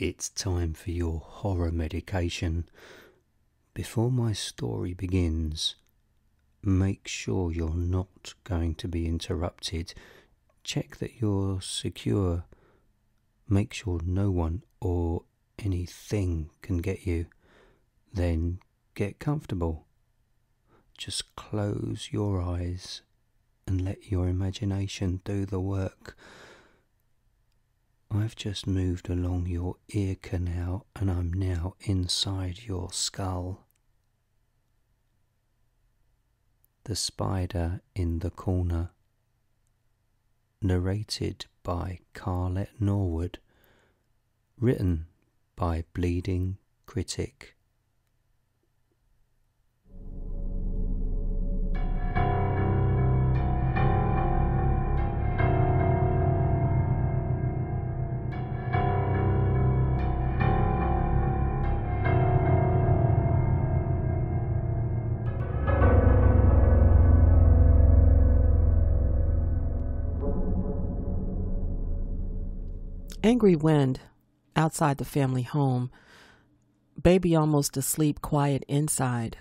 It's time for your horror medication. Before my story begins, make sure you're not going to be interrupted. Check that you're secure. Make sure no one or anything can get you. Then get comfortable. Just close your eyes and let your imagination do the work. I've just moved along your ear canal and I'm now inside your skull. The Spider in the Corner. Narrated by Carlette Norwood. Written by Bleeding Critic. Angry wind outside the family home. Baby almost asleep, quiet inside.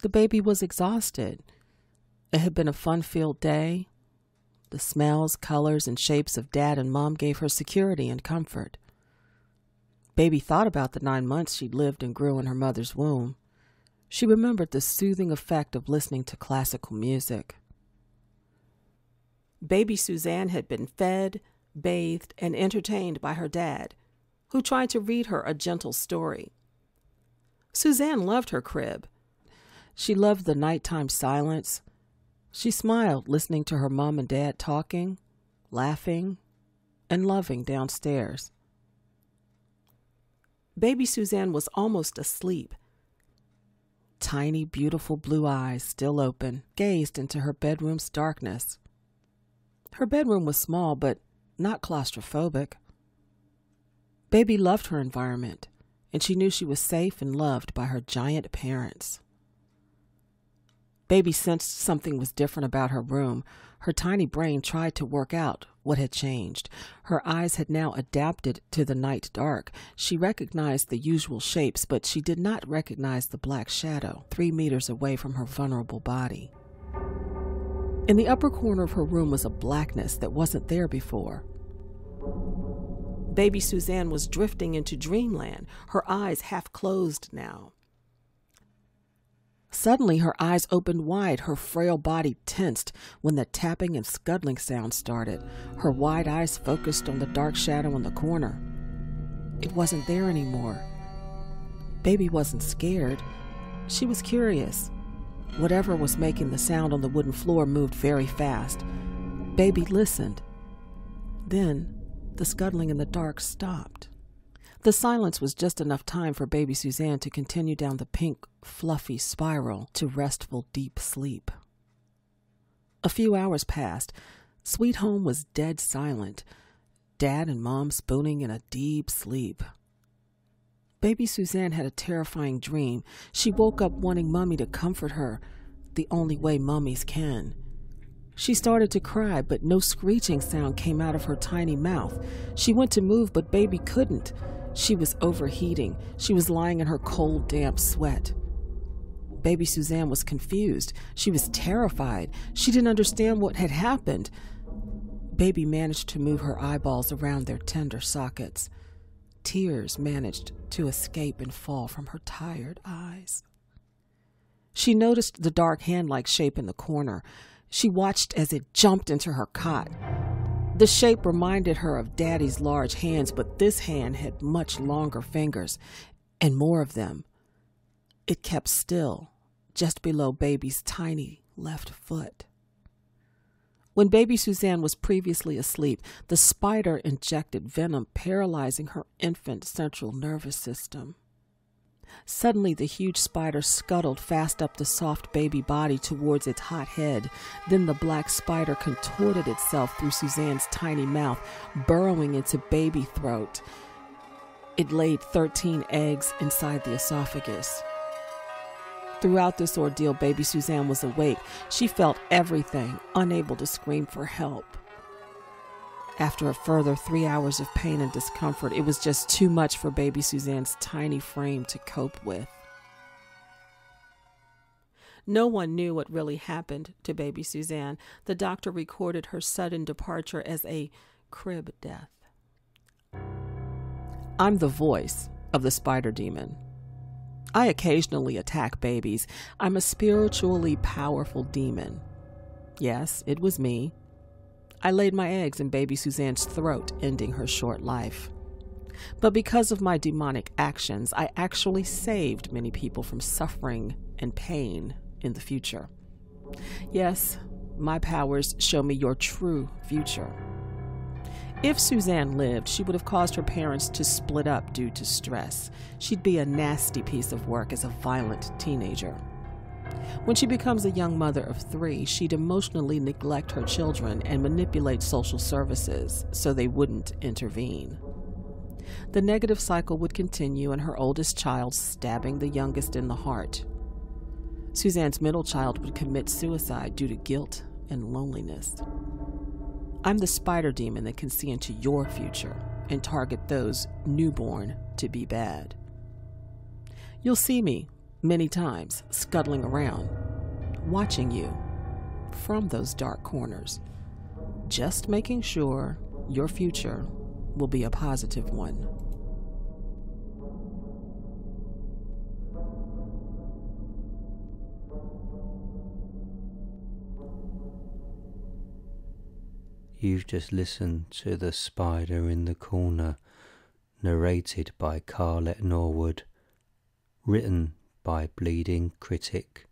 The baby was exhausted. It had been a fun-filled day. The smells, colors, and shapes of Dad and Mom gave her security and comfort. Baby thought about the 9 months she'd lived and grew in her mother's womb. She remembered the soothing effect of listening to classical music. Baby Suzanne had been fed, bathed, and entertained by her dad, who tried to read her a gentle story. Suzanne loved her crib. She loved the nighttime silence. She smiled listening to her mom and dad talking, laughing, and loving downstairs. Baby Suzanne was almost asleep. Tiny, beautiful blue eyes, still open, gazed into her bedroom's darkness. Her bedroom was small, but not claustrophobic. Baby loved her environment, and she knew she was safe and loved by her giant parents. Baby sensed something was different about her room. Her tiny brain tried to work out what had changed. Her eyes had now adapted to the night dark. She recognized the usual shapes, but she did not recognize the black shadow 3 meters away from her vulnerable body. In the upper corner of her room was a blackness that wasn't there before. Baby Suzanne was drifting into dreamland, her eyes half closed now. Suddenly, her eyes opened wide, her frail body tensed when the tapping and scuttling sound started. Her wide eyes focused on the dark shadow in the corner. It wasn't there anymore. Baby wasn't scared. She was curious. Whatever was making the sound on the wooden floor moved very fast. Baby listened. Then, the scuttling in the dark stopped. The silence was just enough time for Baby Suzanne to continue down the pink, fluffy spiral to restful, deep sleep. A few hours passed. Sweet home was dead silent. Dad and Mom spooning in a deep sleep. Baby Suzanne had a terrifying dream. She woke up wanting Mommy to comfort her, the only way mummies can. She started to cry, but no screeching sound came out of her tiny mouth. She went to move, but Baby couldn't. She was overheating. She was lying in her cold, damp sweat. Baby Suzanne was confused. She was terrified. She didn't understand what had happened. Baby managed to move her eyeballs around their tender sockets. Tears managed to escape and fall from her tired eyes. She noticed the dark hand-like shape in the corner. She watched as it jumped into her cot. The shape reminded her of Daddy's large hands, but this hand had much longer fingers, and more of them. It kept still, just below Baby's tiny left foot. When Baby Suzanne was previously asleep, the spider injected venom, paralyzing her infant central nervous system. Suddenly, the huge spider scuttled fast up the soft baby body towards its hot head. Then the black spider contorted itself through Suzanne's tiny mouth, burrowing into baby throat. It laid 13 eggs inside the esophagus. Throughout this ordeal, Baby Suzanne was awake. She felt everything, unable to scream for help. After a further 3 hours of pain and discomfort, it was just too much for baby Suzanne's tiny frame to cope with. No one knew what really happened to baby Suzanne. The doctor recorded her sudden departure as a crib death. I'm the voice of the spider demon. I occasionally attack babies. I'm a spiritually powerful demon. Yes, it was me. I laid my eggs in baby Suzanne's throat, ending her short life. But because of my demonic actions, I actually saved many people from suffering and pain in the future. Yes, my powers show me your true future. If Suzanne lived, she would have caused her parents to split up due to stress. She'd be a nasty piece of work as a violent teenager. When she becomes a young mother of 3, she'd emotionally neglect her children and manipulate social services so they wouldn't intervene. The negative cycle would continue, and her oldest child stabbing the youngest in the heart. Suzanne's middle child would commit suicide due to guilt and loneliness. I'm the spider demon that can see into your future and target those newborn to be bad. You'll see me many times scuttling around, watching you from those dark corners, just making sure your future will be a positive one. You've just listened to The Spider in the Corner, narrated by Carlette Norwood, written by Bleeding Critic.